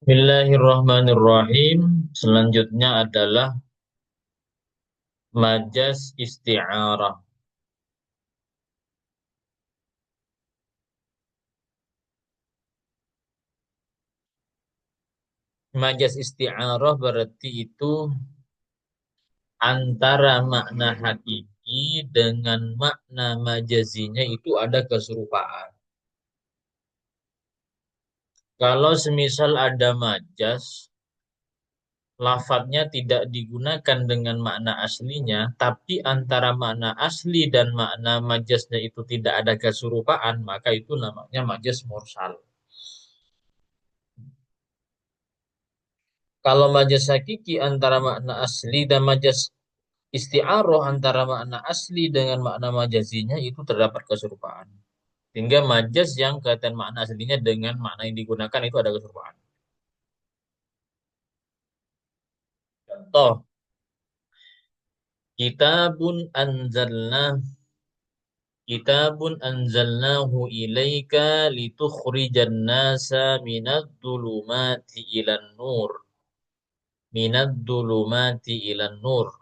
Bismillahirrahmanirrahim. Selanjutnya adalah majas isti'arah. Majas isti'arah berarti itu antara makna hakiki dengan makna majazinya itu ada keserupaan. Kalau semisal ada majas, lafadznya tidak digunakan dengan makna aslinya, tapi antara makna asli dan makna majasnya itu tidak ada keserupaan, maka itu namanya majas mursal. Kalau majas hakiki antara makna asli dan majas isti'aroh antara makna asli dengan makna majazinya itu terdapat keserupaan. Sehingga majas yang kaitan makna aslinya dengan makna yang digunakan itu ada keserupaan. Contoh, kitabun anzalna kitabun anzalnahu ilaika litukhrijan nasa minad-dhulumati ilan nur.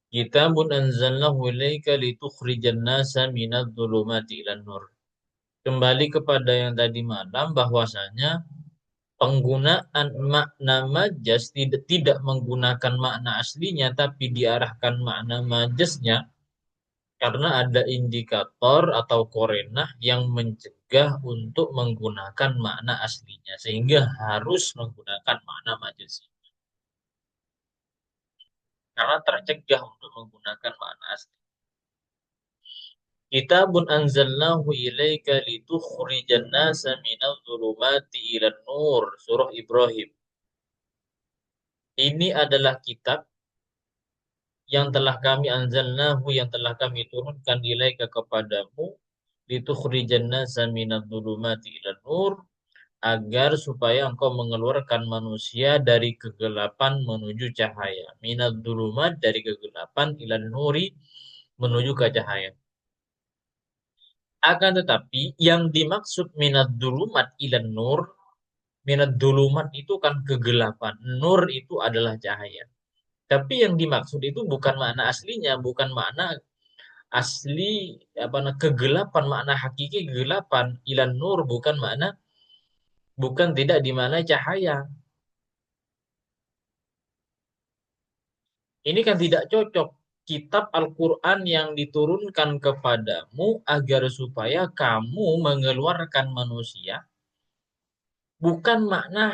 Kitabun anzalnahu ilaika litukhrijan nasa minadh-dhulumati ilan nur. Kembali kepada yang tadi malam bahwasanya penggunaan makna majas tidak menggunakan makna aslinya tapi diarahkan makna majasnya karena ada indikator atau korenah yang mencegah untuk menggunakan makna aslinya sehingga harus menggunakan makna majasnya karena tercegah untuk menggunakan makna asli. Kitabun anzalnahu ilaika litukhrijan nasa minadh dhulumati ilan nur. Surah Ibrahim. Ini adalah kitab yang telah kami anzalnahu, yang telah kami turunkan ilaika kepadamu, litukhrijan nasa minadh dhulumati ilan nur, agar supaya engkau mengeluarkan manusia dari kegelapan menuju cahaya. Minadh dhulumat dari kegelapan ilan nuri menuju ke cahaya. Akan tetapi yang dimaksud minad dulumat ilan nur, minad dulumat itu kan kegelapan, nur itu adalah cahaya. Tapi yang dimaksud itu bukan makna aslinya, bukan makna asli kegelapan, makna hakiki kegelapan. Ilan nur bukan makna, bukan tidak di mana cahaya. Ini kan tidak cocok. Kitab Al-Quran yang diturunkan kepadamu agar supaya kamu mengeluarkan manusia bukan makna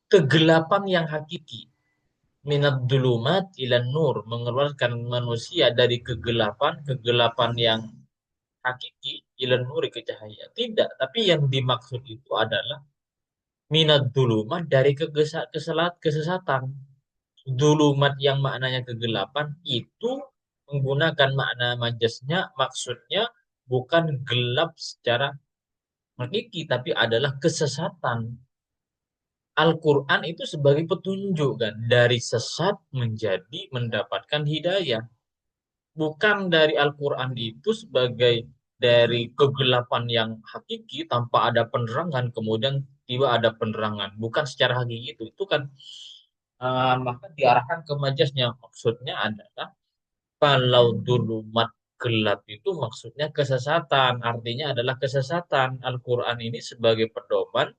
kegelapan yang hakiki. Minad dulumat ilan nur, mengeluarkan manusia dari kegelapan, kegelapan yang hakiki, ilan nur ke cahaya. Tidak, tapi yang dimaksud itu adalah minad dulumat dari kesesatan. Dulumat yang maknanya kegelapan itu menggunakan makna majasnya, maksudnya bukan gelap secara hakiki, tapi adalah kesesatan. Al-Quran itu sebagai petunjuk kan dari sesat menjadi mendapatkan hidayah. Bukan dari Al-Quran itu sebagai dari kegelapan yang hakiki tanpa ada penerangan kemudian tiba ada penerangan. Bukan secara hakiki itu. Itu kan maka diarahkan ke majasnya. Maksudnya adalah kalau dulumat gelap itu maksudnya kesesatan. Artinya adalah kesesatan. Al-Quran ini sebagai pedoman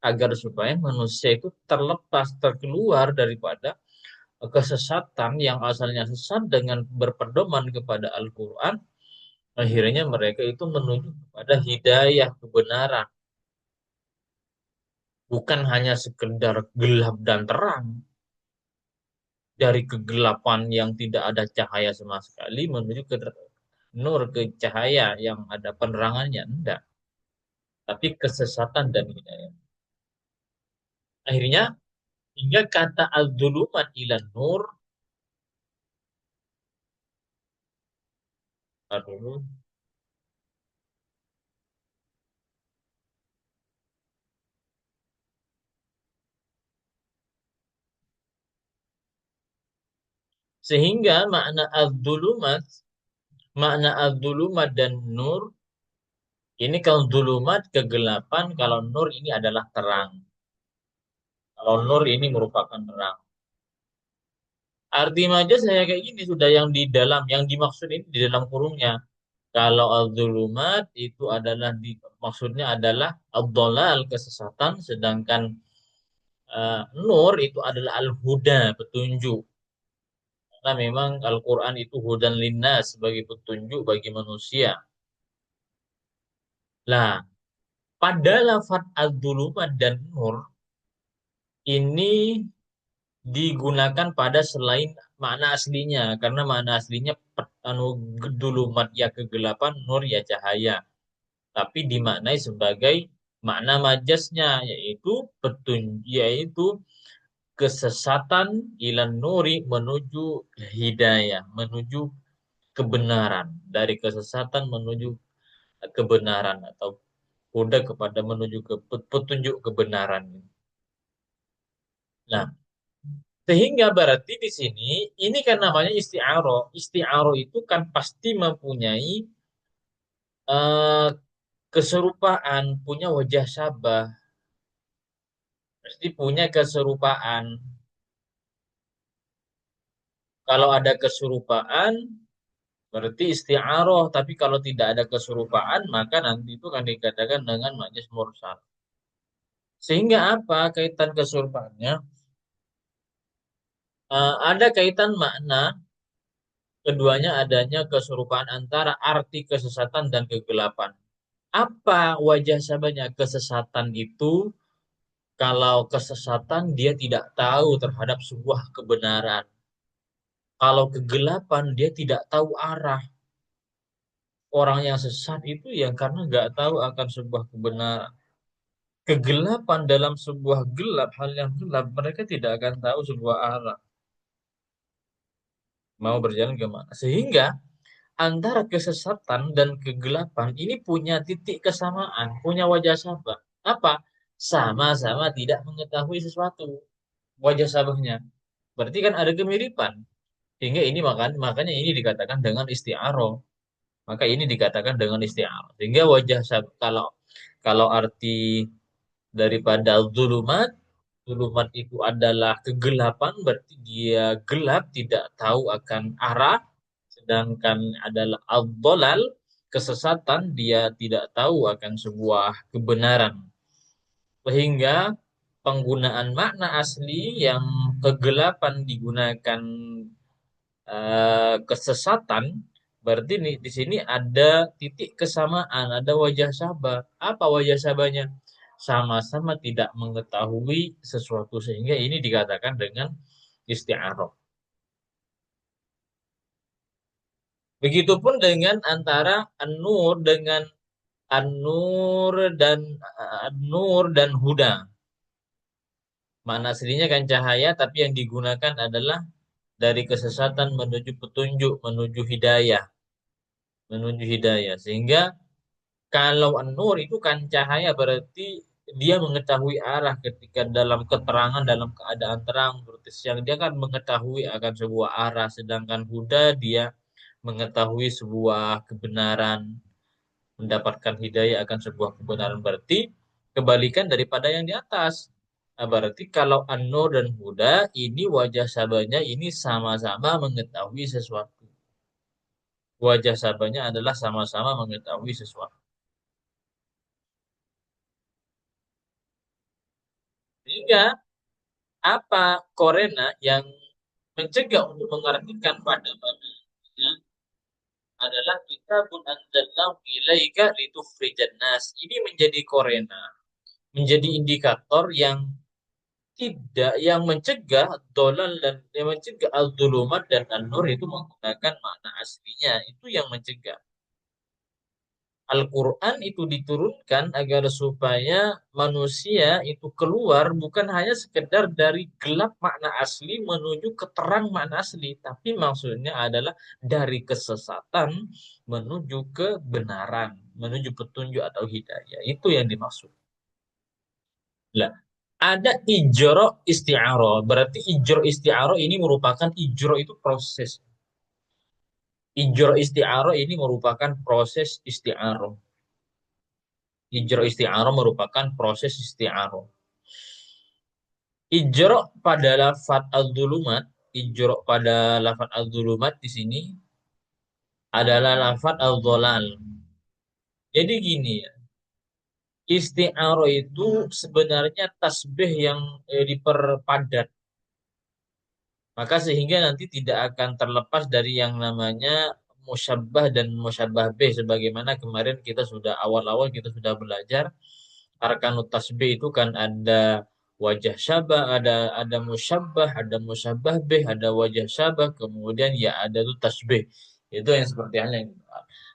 agar supaya manusia itu terlepas, terkeluar daripada kesesatan yang asalnya sesat dengan berpedoman kepada Al-Quran, akhirnya mereka itu menuju kepada hidayah kebenaran, bukan hanya sekedar gelap dan terang, dari kegelapan yang tidak ada cahaya sama sekali menuju ke nur, ke cahaya yang ada penerangannya, enggak, tapi kesesatan dan hidayah. Akhirnya hingga kata al-dzulumat ilan nur, aduh, Sehingga makna az-zulumat dan nur ini kalau zulumat kegelapan, kalau nur ini adalah terang. Kalau nur ini merupakan terang. Arti majas saya kayak gini sudah yang di dalam, yang dimaksud ini di dalam kurungnya. Kalau al-zulumat itu adalah maksudnya adalah ad-dhalal kesesatan, sedangkan nur itu adalah al-huda petunjuk. Karena memang Al-Quran itu hudan linnas sebagai petunjuk bagi manusia. Nah, pada lafadz az-zulumat dan nur ini digunakan pada selain makna aslinya, karena makna aslinya dulumat ya kegelapan, nur ya cahaya, tapi dimaknai sebagai makna majasnya, yaitu yaitu kesesatan ilan nuri menuju hidayah, menuju kebenaran, dari kesesatan menuju kebenaran, atau kuda kepada menuju ke petunjuk kebenaran. Nah, sehingga berarti di sini ini kan namanya isti'aroh. Isti'aroh itu kan pasti mempunyai eh, keserupaan, punya wajah syabah, pasti punya keserupaan. Kalau ada keserupaan berarti isti'aroh, tapi kalau tidak ada keserupaan maka nanti itu kan dikatakan dengan majaz mursal. Sehingga apa kaitan keserupaannya? Ada kaitan makna. Keduanya adanya keserupaan antara arti kesesatan dan kegelapan. Apa wajah sabanya? Kesesatan itu, kalau kesesatan dia tidak tahu terhadap sebuah kebenaran. Kalau kegelapan dia tidak tahu arah. Orang yang sesat itu yang karena nggak tahu akan sebuah kebenaran. Kegelapan dalam sebuah gelap, hal yang gelap, mereka tidak akan tahu sebuah arah. Mau berjalan kemana. Sehingga antara kesesatan dan kegelapan ini punya titik kesamaan, punya wajah sabah. Apa? Sama-sama tidak mengetahui sesuatu. Wajah sabahnya. Berarti kan ada kemiripan. Sehingga ini makanya ini dikatakan dengan isti'aroh. Maka ini dikatakan dengan isti'aroh. Sehingga wajah sabah, kalau arti daripada zulumat, zulumat itu adalah kegelapan, berarti dia gelap, tidak tahu akan arah. Sedangkan adalah al-dhalal, kesesatan, dia tidak tahu akan sebuah kebenaran. Sehingga penggunaan makna asli yang kegelapan digunakan kesesatan, berarti di sini ada titik kesamaan, ada wajah sabah. Apa wajah sabahnya? Sama-sama tidak mengetahui sesuatu, sehingga ini dikatakan dengan isti'arah. Begitupun dengan antara an-nur dengan an-nur dan an-nur dan huda. Makna aslinya kan cahaya, tapi yang digunakan adalah dari kesesatan menuju petunjuk, menuju hidayah. Sehingga kalau an-nur itu kan cahaya, berarti dia mengetahui arah ketika dalam keterangan, dalam keadaan terang. Berarti siang dia kan mengetahui akan sebuah arah, sedangkan huda dia mengetahui sebuah kebenaran, mendapatkan hidayah akan sebuah kebenaran. Berarti kebalikan daripada yang di atas. Nah, berarti kalau an-nur dan huda ini wajah sabanya ini sama-sama mengetahui sesuatu. Wajah sabanya adalah sama-sama mengetahui sesuatu. Sehingga apa korena yang mencegah untuk mengartikan pada manusia adalah kitabun anzalnahu ilaika litukhrijan nas. Ini menjadi korena, menjadi indikator yang mencegah dolal dan yang mencegah al-zulumat dan an-nur itu menggunakan makna aslinya. Itu yang mencegah. Al-Quran itu diturunkan agar supaya manusia itu keluar bukan hanya sekedar dari gelap makna asli menuju ke terang makna asli, tapi maksudnya adalah dari kesesatan menuju kebenaran, menuju petunjuk atau hidayah. Itu yang dimaksud. Lah, Ada ijro isti'aroh. Berarti ijro isti'aroh ini merupakan ijro itu proses. Ijro isti'aroh ini merupakan proses isti'aroh. Ijro isti'aroh merupakan proses isti'aroh. Ijro pada lafat al-dulumat, ijro pada lafat al-dulumat di sini adalah lafat al-dholal. Jadi gini ya, isti'aroh itu sebenarnya tasbih yang diperpadat. Maka sehingga nanti tidak akan terlepas dari yang namanya musyabbah dan musyabbah bih. Sebagaimana kemarin kita sudah awal-awal kita sudah belajar arkanut tasbih itu kan ada wajah syabah, ada musyabbah, ada musyabbah bih, ada wajah syabah, kemudian ya ada tuh tasbih. Itu yang seperti halnya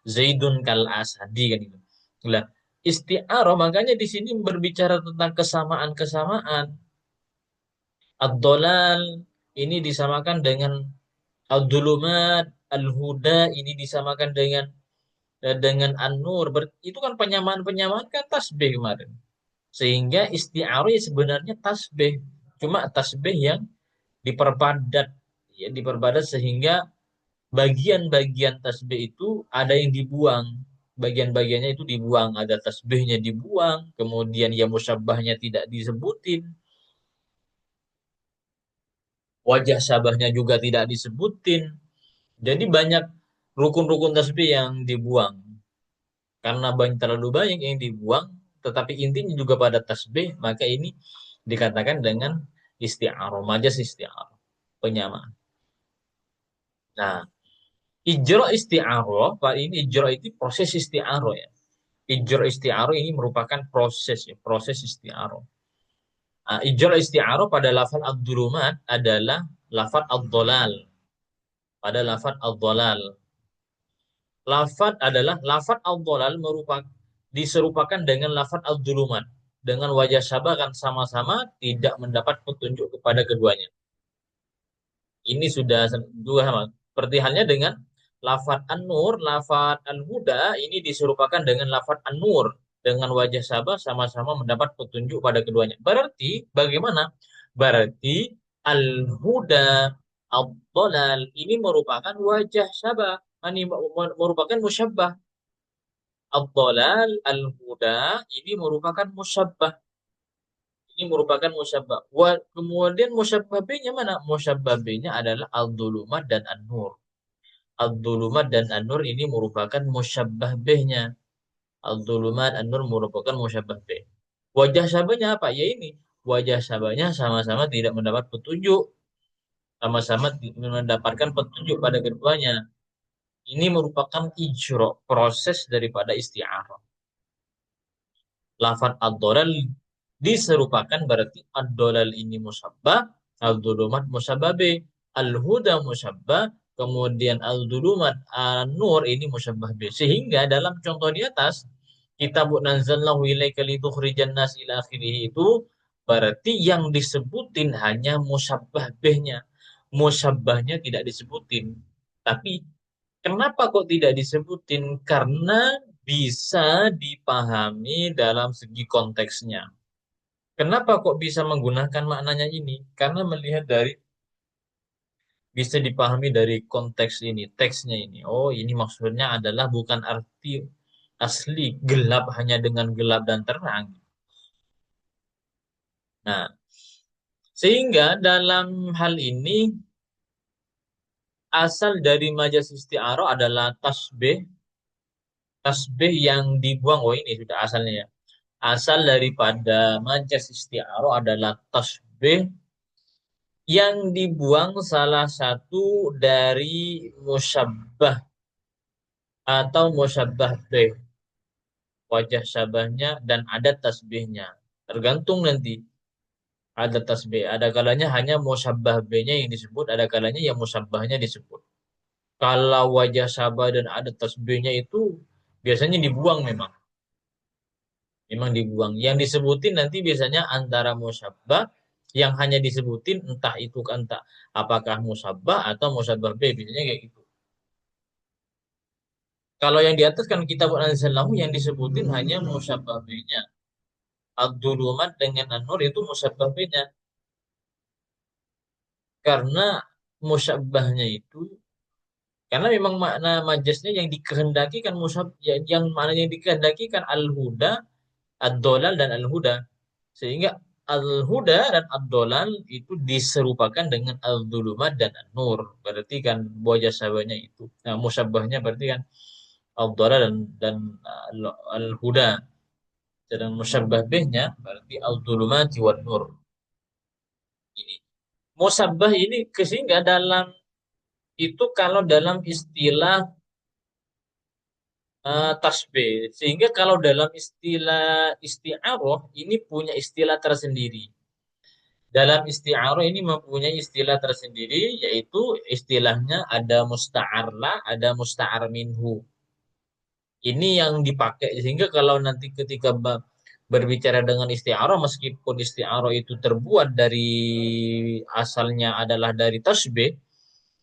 Zaidun kal asadi kan itu. Nah, isti'arah makanya di sini berbicara tentang kesamaan-kesamaan. Ad-dolal ini disamakan dengan Al-Dulumat, Al-Huda ini disamakan dengan An-Nur. Itu kan penyamaan-penyamaan kan tasbih kemarin. Sehingga isti'arah ya sebenarnya tasbih. Cuma tasbih yang diperpadat. Ya, diperpadat sehingga bagian-bagian tasbih itu ada yang dibuang. Bagian-bagiannya itu dibuang. Ada tasbihnya dibuang. Kemudian ya musyabbahnya tidak disebutin. Wajah syabahnya juga tidak disebutin. Jadi banyak rukun-rukun tasbih yang dibuang. Karena terlalu banyak yang dibuang, tetapi intinya juga pada tasbih, maka ini dikatakan dengan isti'arah, majas isti'arah, penyamaan. Nah, ijra isti'arah, Pak ini ijra itu proses isti'arah ya. Ijra isti'arah ini merupakan proses ya, proses isti'arah. Nah, ijra isti'arah pada lafaz ad-dulumat adalah lafaz ad-dhalal. Pada lafaz ad-dhalal. Lafat adalah lafat al-dhalal merupakan diserupakan dengan lafat al-dulumat. Dengan wajah syabah kan sama-sama tidak mendapat petunjuk kepada keduanya. Ini sudah dua sama. Seperti halnya dengan lafat an-nur, lafat al-huda ini diserupakan dengan lafat an-nur. Dengan wajah syabah sama-sama mendapat petunjuk pada keduanya. Berarti bagaimana? Berarti al-huda al-dhalal ini merupakan wajah syabah. Ini merupakan musyabbah. Ad-dhalal, al-huda ini merupakan musyabbah. Ini merupakan musyabbah. Kemudian musyabbah B-nya mana? Musyabbah B-nya adalah al-dhulumat dan an-nur. Al-dhulumat dan an-nur ini merupakan musyabbah B-nya. Al-dhulumat, an-nur merupakan musyabbah B. Wajah syabahnya apa? Ya ini. Wajah syabahnya sama-sama tidak mendapat petunjuk. Sama-sama mendapatkan petunjuk pada keduanya. Ini merupakan ijro, proses daripada isti'arah. Lafat ad-dolal diserupakan berarti ad-dolal ini musabbah, al-dulumat musabbabe, al-huda musabbah, kemudian al-dulumat an-nur ini musabbah be. Sehingga dalam contoh di atas, kitab nanzalnahu ilaika litukhrijan nas ila akhirih itu berarti yang disebutin hanya musabbah behnya. Musabbahnya tidak disebutin. Tapi kenapa kok tidak disebutin? Karena bisa dipahami dalam segi konteksnya. Kenapa kok bisa menggunakan maknanya ini? Karena melihat dari bisa dipahami dari konteks ini, teksnya ini. Oh, ini maksudnya adalah bukan arti asli gelap hanya dengan gelap dan terang. Nah, sehingga dalam hal ini asal dari majas isti'arah adalah tasbih, tasbih yang dibuang. Oh, ini sudah asalnya ya. Asal daripada majas isti'arah adalah tasbih yang dibuang salah satu dari musyabbah atau musyabbah bih. Wajah syabahnya dan ada tasbihnya. Tergantung nanti. Ada tasbih. Ada kalanya hanya musyabbah bihnya yang disebut. Ada kalanya yang musyabbahnya disebut. Kalau wajah syabah dan ada tasbihnya itu biasanya dibuang memang. Memang dibuang. Yang disebutin nanti biasanya antara musyabbah yang hanya disebutin entah itu entah apakah musabbah atau musabbah B biasanya kayak gitu. Kalau yang di atas kan kitab anzalahu yang disebutin hanya musabbah B-nya. ad-dulumat dengan an-nur itu musyabbah bihnya. Karena musyabbahnya itu, karena memang makna majaznya yang dikehendaki kan yang mana yang dikehendaki kan al-huda, ad-dolal dan al-huda. Sehingga al-huda dan ad-dolal itu diserupakan dengan al-dulumat dan an-nur. Berarti kan wajah sabanya itu. Nah, musyabbahnya berarti kan al-dolal dan al-huda. Sedang musyabbah bihnya berarti al-dulumat wan nur. Ini. Musyabbah ini sehingga dalam itu kalau dalam istilah tasbih. Sehingga kalau dalam istilah isti'arah ini punya istilah tersendiri. Dalam isti'arah ini mempunyai istilah tersendiri, yaitu istilahnya ada musta'arlah, ada musta'ar minhu. Ini yang dipakai sehingga kalau nanti ketika berbicara dengan isti'arah, meskipun isti'arah itu terbuat dari asalnya adalah dari tasbih,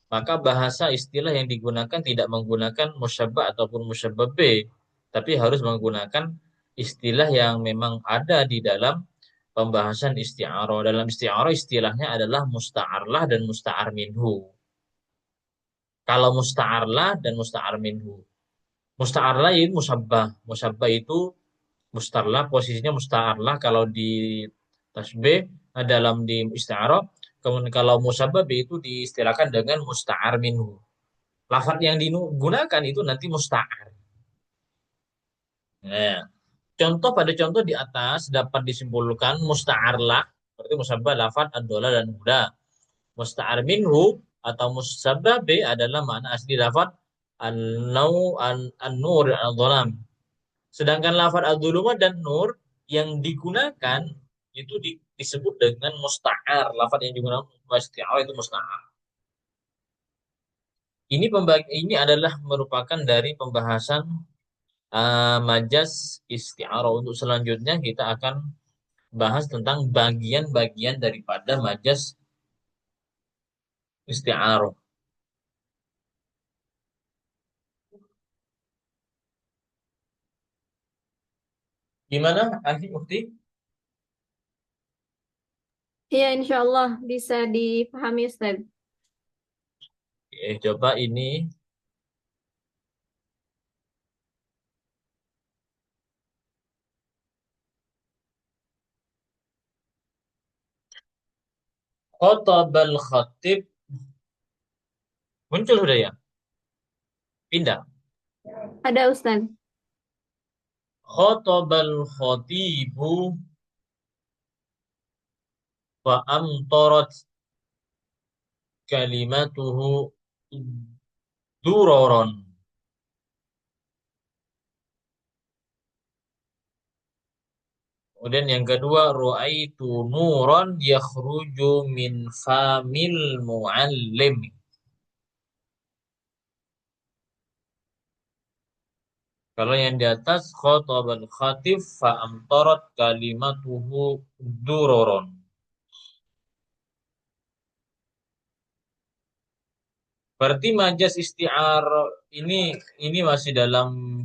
maka bahasa istilah yang digunakan tidak menggunakan musyabbah ataupun musyabbah bih, tapi harus menggunakan istilah yang memang ada di dalam pembahasan isti'arah. Dalam isti'arah istilahnya adalah musta'arlah dan musta'ar minhu. Kalau musta'arlah dan musta'ar minhu. Musta'arlah itu musyabbah. Musyabbah itu mustarlah, posisinya musta'arlah kalau di tasbih, dalam di isti'arah. Kemudian kalau musyabbah itu diistilahkan dengan musta'ar minhu. Lafaz yang digunakan itu nanti musta'ar. Nah, contoh pada contoh di atas dapat disimpulkan musta'arlah, berarti musyabbah lafaz ad-dola dan huda. Musta'ar minhu atau musabbah B adalah makna asli lafaz an-nau an-nur dan al-dhalam. Sedangkan lafaz al-dhulumat dan nur yang digunakan itu disebut dengan musta'ar. Lafaz yang digunakan isti'arah itu musta'ar. Ini adalah merupakan dari pembahasan majas isti'arah. Untuk selanjutnya kita akan bahas tentang bagian-bagian daripada majas isti'arah. Gimana, Afi Mufti? Iya, insya Allah bisa dipahami Ustaz. Coba ini khotabal khatib muncul sudah ya? Pindah. Ada Ustaz. Khotabal khatibu wa amtarat kalimatuhu duroron. Kemudian yang kedua, ru'aitu nuran yakhruju min famil muallim. Kalau yang di atas, khotabal khatib fa amtarat kalimatuhu duroron. Berarti majas isti'ar ini masih dalam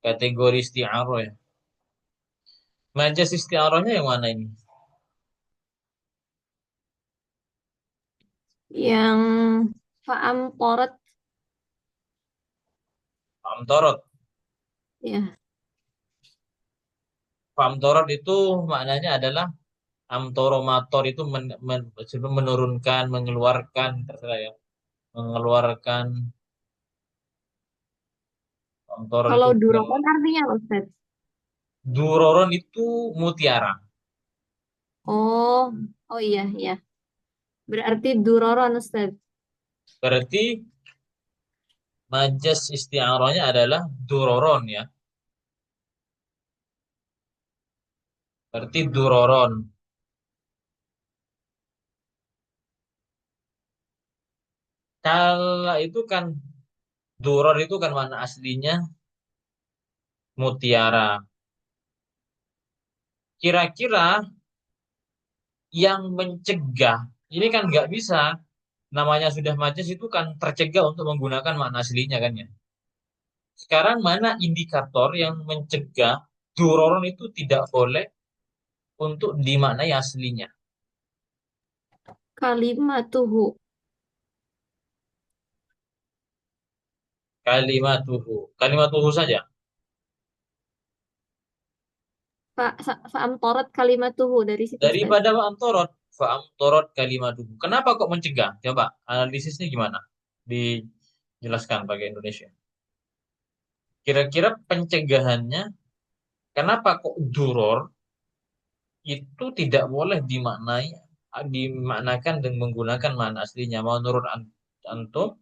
kategori isti'arah ya. Majas isti'arahnya yang mana ini? Yang faam porot, Amtorot. ya. Amtorot itu maknanya adalah amtoromator itu menurunkan, mengeluarkan, terserah ya. Mengeluarkan, amtorot Kalau itu durokan mengeluarkan. artinya apa, Ustaz? Duroron itu mutiara. Oh, oh iya, iya. Berarti duroron, Ustaz. Berarti majas isti'arahnya adalah duroron ya. Berarti duroron. Kalau itu kan duror itu kan mana aslinya mutiara. Kira-kira yang mencegah ini kan nggak bisa. Namanya sudah majas itu kan tercegah untuk menggunakan makna aslinya kan ya. Sekarang mana indikator yang mencegah duroron itu tidak boleh untuk dimaknai aslinya. Kalimatuhu. Kalimatuhu. Kalimatuhu saja. Fa'amtorat kalimatuhu dari situ Ustaz. Daripada fa'amtorot kalimatuhu. Kenapa kok mencegah? Coba analisisnya gimana? Dijelaskan pakai Indonesia. Kira-kira pencegahannya, kenapa kok duror itu tidak boleh dimaknakan dan menggunakan makna aslinya. Menurut antum,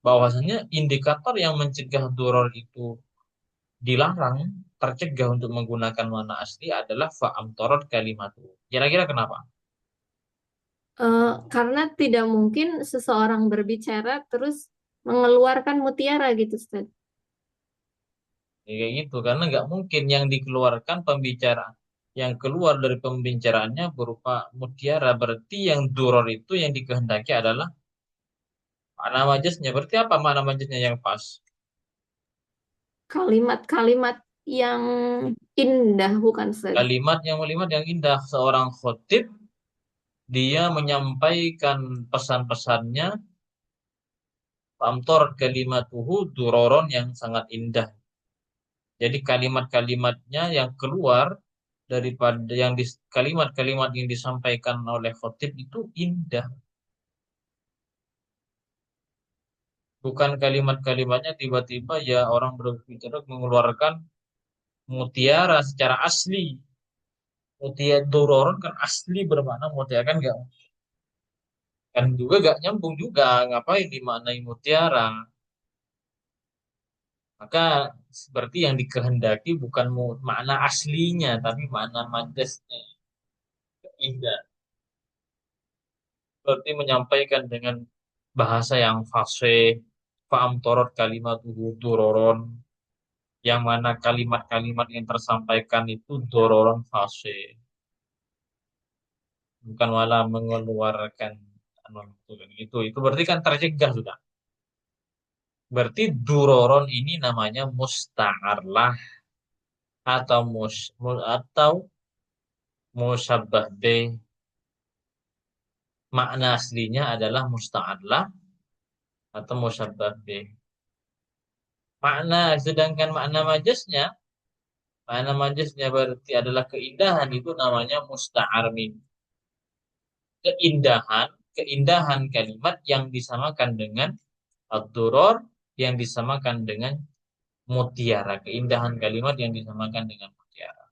bahwasanya indikator yang mencegah duror itu dilarang, tercegah untuk menggunakan makna asli adalah fa'amtorot kalimatu. Kira-kira kenapa? Karena tidak mungkin seseorang berbicara terus mengeluarkan mutiara gitu Ustaz. Ya, kayak gitu, karena nggak mungkin yang dikeluarkan pembicaraan. Yang keluar dari pembicaraannya berupa mutiara, berarti yang duror itu yang dikehendaki adalah makna majaznya. Berarti apa makna majaznya yang pas? Kalimat-kalimat yang indah bukan Ustaz. Kalimat yang indah. Seorang khotib, dia menyampaikan pesan-pesannya, pamtor kalimatuhu duroron yang sangat indah. Jadi kalimat-kalimatnya yang keluar daripada kalimat-kalimat yang disampaikan oleh khotib itu indah. Bukan kalimat-kalimatnya tiba-tiba ya orang berbicara mengeluarkan mutiara secara asli. Mutiara duroron kan asli bermakna mutiara kan enggak, kan juga gak nyambung juga, ngapain dimaknai mutiara. Maka seperti yang dikehendaki bukan makna aslinya tapi makna majasnya indah, seperti menyampaikan dengan bahasa yang fasih, fa'am torot kalimat dororon, yang mana kalimat-kalimat yang tersampaikan itu dororon fasih, bukan malah mengeluarkan anu, itu berarti kan tercegah sudah. Berarti duroron ini namanya musta'arlah atau atau musabbah bih. Makna aslinya adalah musta'arlah atau musabbah bih. Sedangkan makna majaznya berarti adalah keindahan, itu namanya musta'ar min. Keindahan, keindahan kalimat yang disamakan dengan ad-duror, yang disamakan dengan mutiara. Keindahan kalimat yang disamakan dengan mutiara.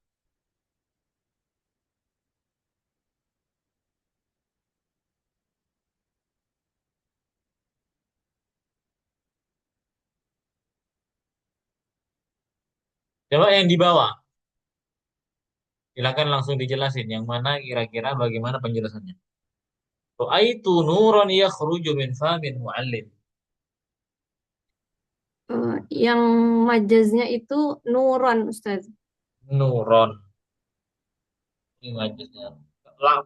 Coba yang di bawah, silakan langsung dijelasin yang mana kira-kira bagaimana penjelasannya. Ra'aitu nuran yakhruju min famin mu'allim. Eh, yang majaznya itu nuron Ustaz. Nuron. Ini majaznya.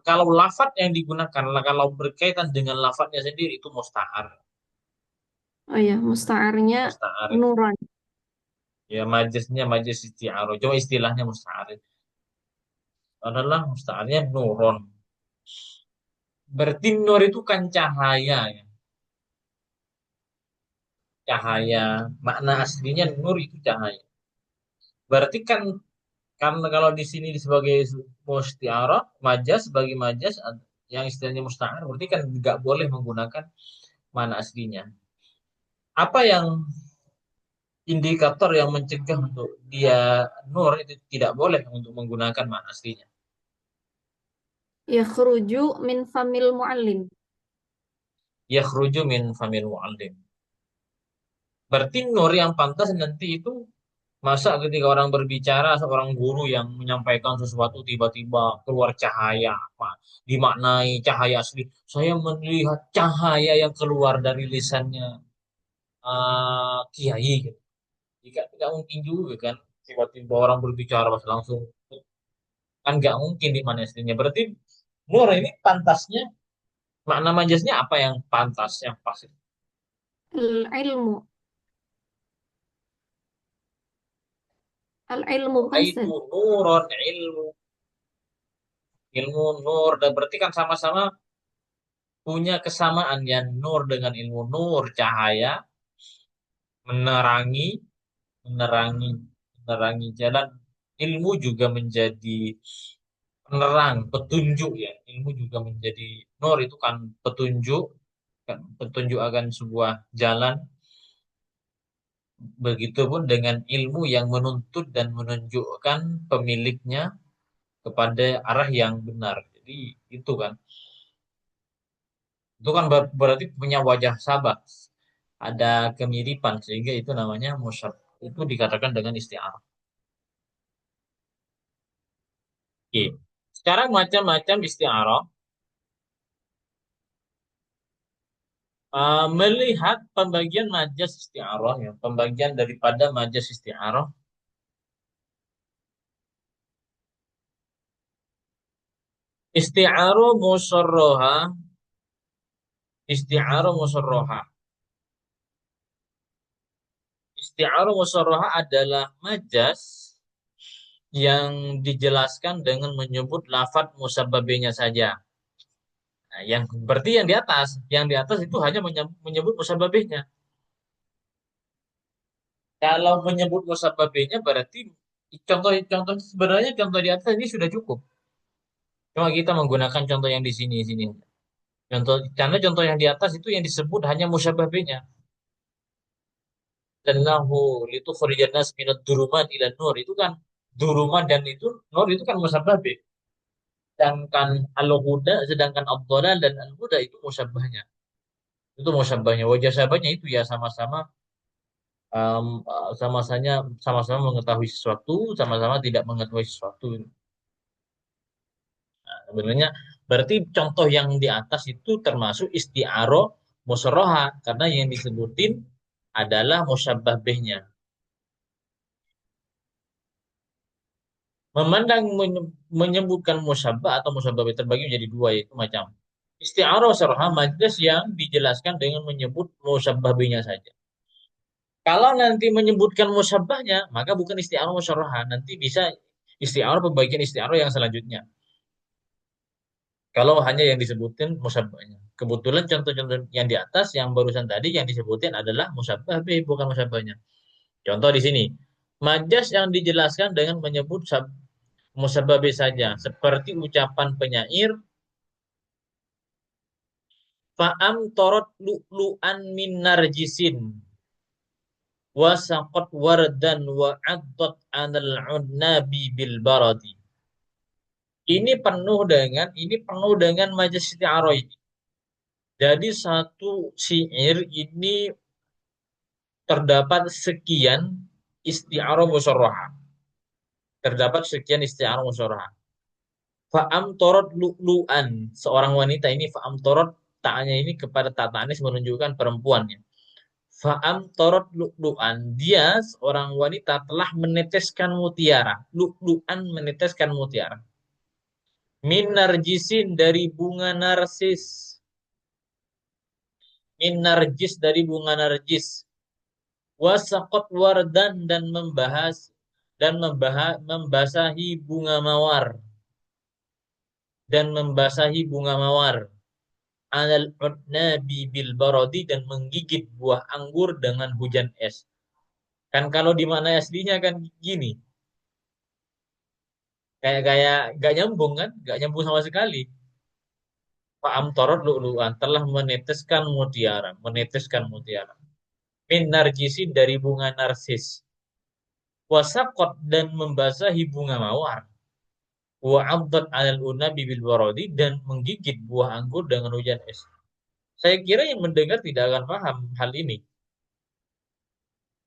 Kalau lafat yang digunakan, kalau berkaitan dengan lafadznya sendiri itu musta'ar. Oh ya, musta'arnya Musta'ar. nuron. Ya majaznya majaz isti'arah. Cuma istilahnya musta'ar. Adalah musta'arnya nuron. Berarti nur itu kan cahaya ya. Cahaya. Makna aslinya nur itu cahaya. Berarti kan kalau di sini sebagai mustiarah, majaz sebagai majaz yang istilahnya musta'ar, berarti kan nggak boleh menggunakan mana aslinya. Apa yang indikator yang mencegah untuk dia nur itu tidak boleh untuk menggunakan mana aslinya. Yakhruju min famil muallim. Yakhruju min famil mu'allim. Berarti nur yang pantas nanti itu, masa ketika orang berbicara, seorang guru yang menyampaikan sesuatu tiba-tiba keluar cahaya, apa? Dimaknai cahaya asli. Saya melihat cahaya yang keluar dari lisannya kiai gitu. Jika tidak mungkin juga kan tiba-tiba orang berbicara pas langsung, kan nggak mungkin di mana aslinya. Berarti nur ini pantasnya, makna majasnya apa yang pantas, yang pas itu? Al-ilmu. Al-ilmu bukan Itu Ustaz. nuron ilmu. Ilmu nur, dan berarti kan sama-sama punya kesamaan ya, nur dengan ilmu nur, cahaya, menerangi, menerangi, menerangi jalan. Ilmu juga menjadi penerang, petunjuk ya. Ilmu juga menjadi nur itu kan petunjuk, kan petunjuk akan sebuah jalan. Begitupun dengan ilmu yang menuntut dan menunjukkan pemiliknya kepada arah yang benar. Jadi itu kan, itu kan berarti punya wajah sabak, ada kemiripan sehingga itu namanya musyab. Itu dikatakan dengan isti'arah. Oke. Sekarang macam-macam isti'arah. Melihat pembagian majas isti'arah ya, pembagian daripada majas isti'arah. Isti'arah musyarraha, isti'arah musyarraha. Isti'arah musyarraha adalah majas yang dijelaskan dengan menyebut lafadz musabbabinya saja. Nah, berarti yang di atas itu hanya menyebut musabbabinya. Kalau menyebut musabbabinya berarti contoh-contoh sebenarnya contoh di atas ini sudah cukup. Cuma kita menggunakan contoh yang di sini. Karena contoh yang di atas itu yang disebut hanya musabbabinya. Dan lahu itu khurijan nas minad duruman ila nur itu kan duruman dan itu nur itu kan musabbabih. Sedangkan al-huda, sedangkan ad-dhalal dan al-huda itu musabbahnya. Itu musabbahnya. Wajah sabahnya itu ya sama-sama mengetahui sesuatu, sama-sama tidak mengetahui sesuatu. Sebenarnya berarti contoh yang di atas itu termasuk isti'aroh musyarrahah karena yang disebutin adalah musyabbah bihnya. Menyebutkan musyabbah atau musyabbah bih terbagi menjadi dua yaitu macam isti'aroh musyarrahah majelis yang dijelaskan dengan menyebut musyabbah bihnya saja. Kalau nanti menyebutkan musyabbahnya, maka bukan isti'arah musyarrahah, nanti bisa isti'arah pembagian isti'arah yang selanjutnya. Kalau hanya yang disebutin musabbahnya. Kebetulan contoh-contoh yang di atas, yang barusan tadi yang disebutin adalah musabbah B, bukan musabbahnya. Contoh di sini. Majas yang dijelaskan dengan menyebut musabbah B saja. Seperti ucapan penyair, Fa'am torot lu'lu'an min narjisin, wasaqat wardan wa'addot anal unnabi bil baradi. Ini penuh dengan majas isti'arah ini. Jadi satu syair ini terdapat sekian isti'arah musyarrahah. Terdapat sekian isti'arah musyarrahah. Fa'am torot lu'lu'an. Seorang wanita ini fa'am torot ta'anya ini kepada ta'anis menunjukkan perempuannya. Fa'am torot lu'lu'an. Dia seorang wanita telah meneteskan mutiara. Lu'lu'an meneteskan mutiara. Min narjisin dari bunga narsis. Min narjis dari bunga narjis. Wasakot wardan dan membasahi bunga mawar dan membasahi bunga mawar alal udnabi bil barodi dan menggigit buah anggur dengan hujan es. Kan kalau di mana aslinya kan gini, kayak kayak gak nyambung kan, gak nyambung sama sekali. Pak Amtorot lu'lu'an telah meneteskan mutiara. Min narjisin dari bunga narsis. Wasakot dan membasahi bunga mawar. Wa abdat alal unabi bil waradi dan menggigit buah anggur dengan hujan es. Saya kira yang mendengar tidak akan paham hal ini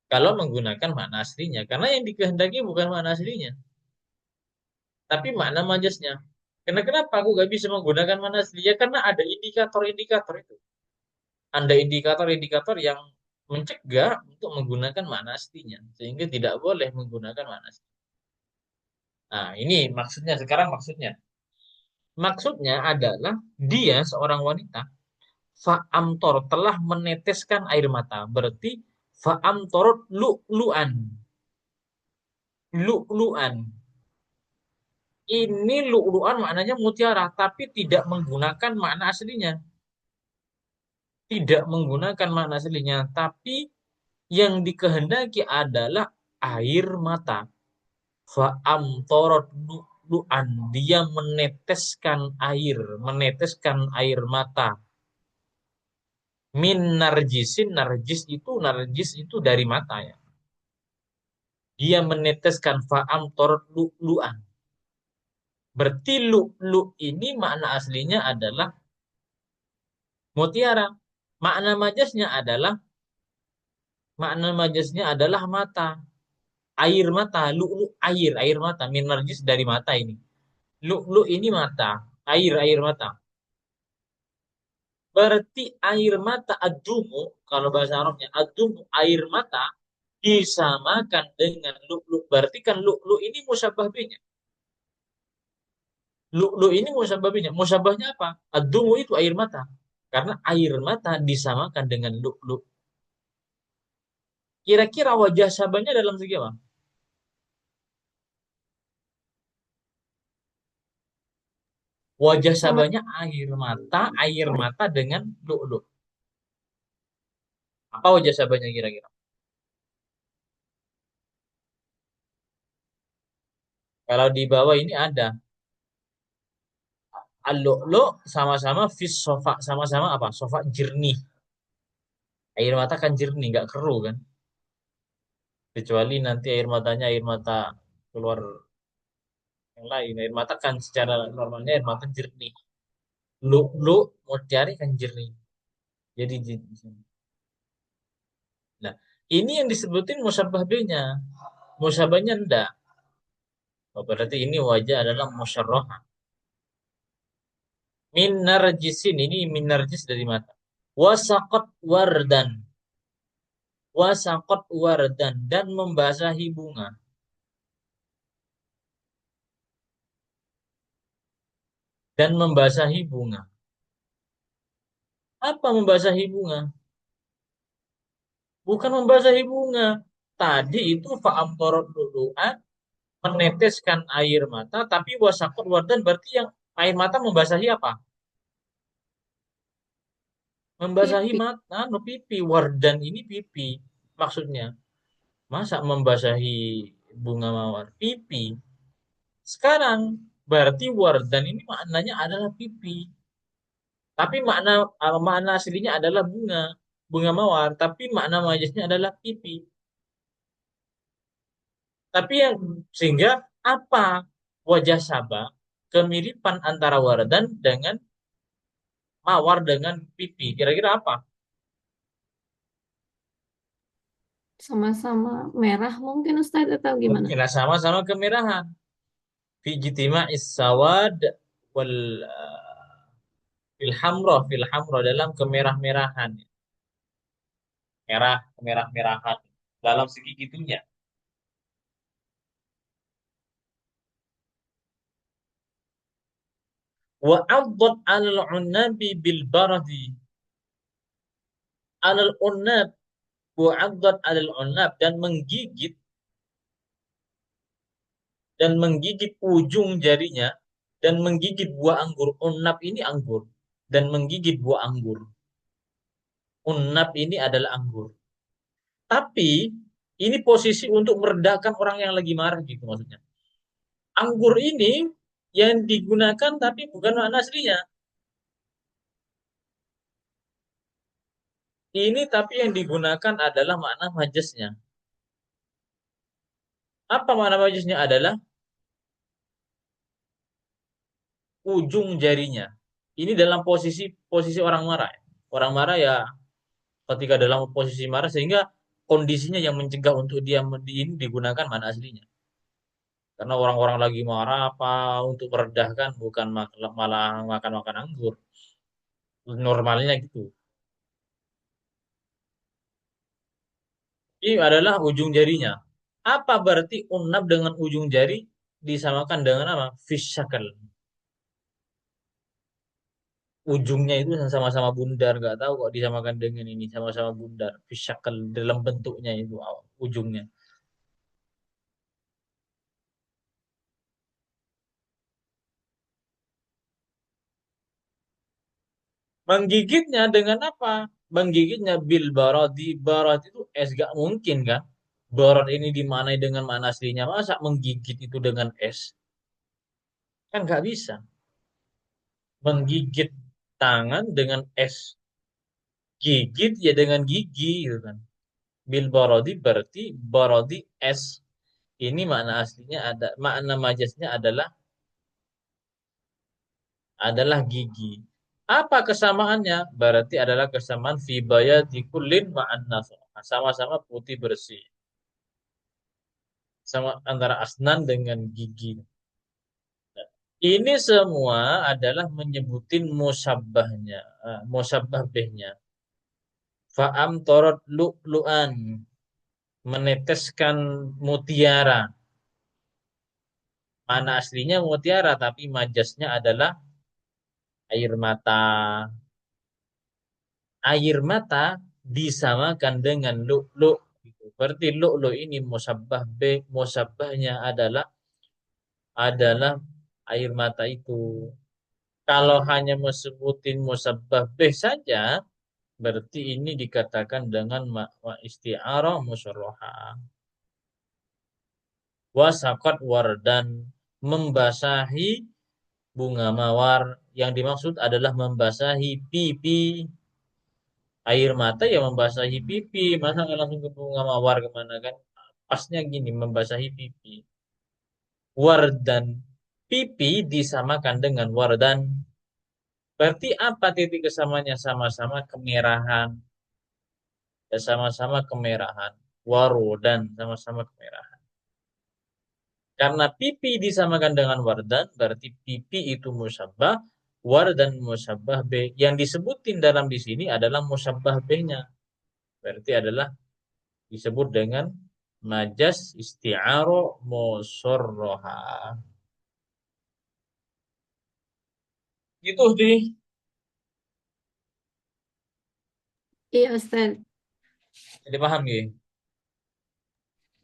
kalau menggunakan makna aslinya. Karena yang dikehendaki bukan makna aslinya, tapi makna majasnya. Karena kenapa aku gak bisa menggunakan makna aslinya? Karena ada indikator-indikator itu. Ada indikator-indikator yang mencegah untuk menggunakan makna aslinya. Sehingga tidak boleh menggunakan makna asli. Nah, ini maksudnya sekarang maksudnya. Maksudnya adalah dia seorang wanita fa'amtor telah meneteskan air mata. Berarti fa'amtorot lu'lu'an. Lu'lu'an. Ini lu'lu'an maknanya mutiara, tapi tidak menggunakan makna aslinya. Tidak menggunakan makna aslinya, tapi yang dikehendaki adalah air mata. Fa'amtorot lu'lu'an. Dia meneteskan air mata. Min narjisin, narjis itu dari mata ya. Dia meneteskan fa'amtorot lu'lu'an. Berarti lu ini makna aslinya adalah mutiara. Makna majasnya adalah makna majasnya adalah mata. Air mata, lu air mata, minerjis dari mata ini. Lu ini mata, air mata. Berarti air mata adumu, kalau bahasa Arabnya adumu, air mata disamakan dengan lu. Berarti kan lu ini musyabah binya. Lu ini musyabah binya. Musyabahnya apa? Adumu itu air mata. Karena air mata disamakan dengan lu. Kira-kira wajah sabahnya dalam segi apa? Wajah Sama sabahnya air mata dengan lu. Apa wajah sabahnya kira-kira? Kalau di bawah ini ada al-lu'lu sama-sama fis sofa, sama-sama apa? Sofa jernih. Air mata kan jernih, nggak keruh kan? Kecuali nanti air matanya air mata keluar yang lain. Air mata kan secara normalnya air mata jernih. Lu mau cari kan jernih. Jadi nah, ini yang disebutin musabbah B-nya. Musabahnya enggak. Oh, berarti ini wajah adalah musyarrah. Minarjisin ini minarjis dari mata. Wasaqat wardan. Wasaqat wardan dan membasahi bunga. Dan membasahi bunga. Apa membasahi bunga? Bukan membasahi bunga. Tadi itu fa'amtorot dudu'an meneteskan air mata, tapi wasaqat wardan berarti yang air mata membasahi apa? Membasahi pipi. mata, no pipi. Wardan ini pipi. Maksudnya, masa membasahi bunga mawar? Pipi. Sekarang berarti wardan ini maknanya adalah pipi. Tapi makna aslinya adalah bunga mawar. Tapi makna majasnya adalah pipi. Tapi yang sehingga apa wajah Sabah kemiripan antara wardan dengan mawar dengan pipi. Kira-kira apa? Sama-sama merah mungkin Ustadz atau gimana? Mungkin sama-sama kemerahan. Fi jitima'is sawad wal fil hamra dalam kemerah-merahan. Merah, kemerah-merahan. Dalam segi gitunya. Wa 'addat 'alal 'unnabi bil baradi. 'Alal 'unnab wa 'addat 'alal 'unnab dan menggigit ujung jarinya dan menggigit buah anggur. Unnab ini anggur dan menggigit buah anggur. Unnab ini adalah anggur. Tapi ini posisi untuk meredakan orang yang lagi marah gitu maksudnya. Anggur ini yang digunakan tapi bukan makna aslinya. Ini tapi yang digunakan adalah makna majasnya. Apa makna majasnya adalah ujung jarinya. Ini dalam posisi posisi orang marah. Orang marah ya ketika dalam posisi marah sehingga kondisinya yang mencegah untuk dia ini digunakan mana aslinya. Karena orang-orang lagi marah apa untuk meredahkan bukan malah makan-makan anggur. Normalnya gitu. Ini adalah ujung jarinya. Apa berarti unab dengan ujung jari disamakan dengan apa? Fishakal. Ujungnya itu sama-sama bundar. Nggak tahu kok disamakan dengan ini. Sama-sama bundar. Fishakal dalam bentuknya itu ujungnya. Menggigitnya dengan apa? Menggigitnya bil baradi. Barad itu es, gak mungkin kan? Barad ini dimanai dengan mana aslinya. Masa menggigit itu dengan es? Kan nggak bisa. Menggigit tangan dengan es. Gigit ya dengan gigi gitu kan. Bil baradi berarti baradi es. Ini makna aslinya ada, makna majasnya adalah gigi. Apa kesamaannya? Berarti adalah kesamaan fi bayati kullin ma'an nafa. Sama-sama putih bersih. Sama antara asnan dengan gigi. Ini semua adalah menyebutin musabbahnya, musabbah bihnya. Fa'am torot lu'lu'an, meneteskan mutiara. Mana aslinya mutiara, tapi majasnya adalah air mata. Air mata disamakan dengan lu'lu'. Gitu. Berarti lu'lu' ini musabbah B, musabbahnya adalah air mata itu. Kalau hanya mesebutin musabbah B saja, berarti ini dikatakan dengan makna isti'arah musyarrahah. Wasaqat wardan, membasahi bunga mawar. Yang dimaksud adalah membasahi pipi. Air mata ya membasahi pipi. Masa nggak langsung ke bunga mawar kemana kan? Pasnya gini, membasahi pipi. Wardan. Pipi disamakan dengan wardan. Berarti apa titik kesamanya? Sama-sama kemerahan. Ya, sama-sama kemerahan. Warodan sama-sama kemerahan. Karena pipi disamakan dengan wardan, berarti pipi itu musabbah, wardan musabbah B. Yang disebutin dalam di sini adalah musabbah B-nya. Berarti adalah disebut dengan majas isti'aro musorroha. Gitu sih. Iya, Ustaz. Jadi paham ya?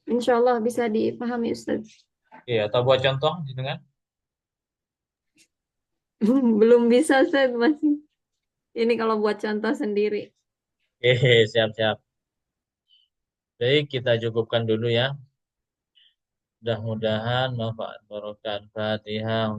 Insya Allah bisa dipahami, Ustaz. Iya, atau buat contoh gitu kan? Belum bisa, Ustaz. Masih. Ini kalau buat contoh sendiri. Siap-siap. Jadi kita cukupkan dulu ya. Mudah-mudahan manfaat barokah Fatihah.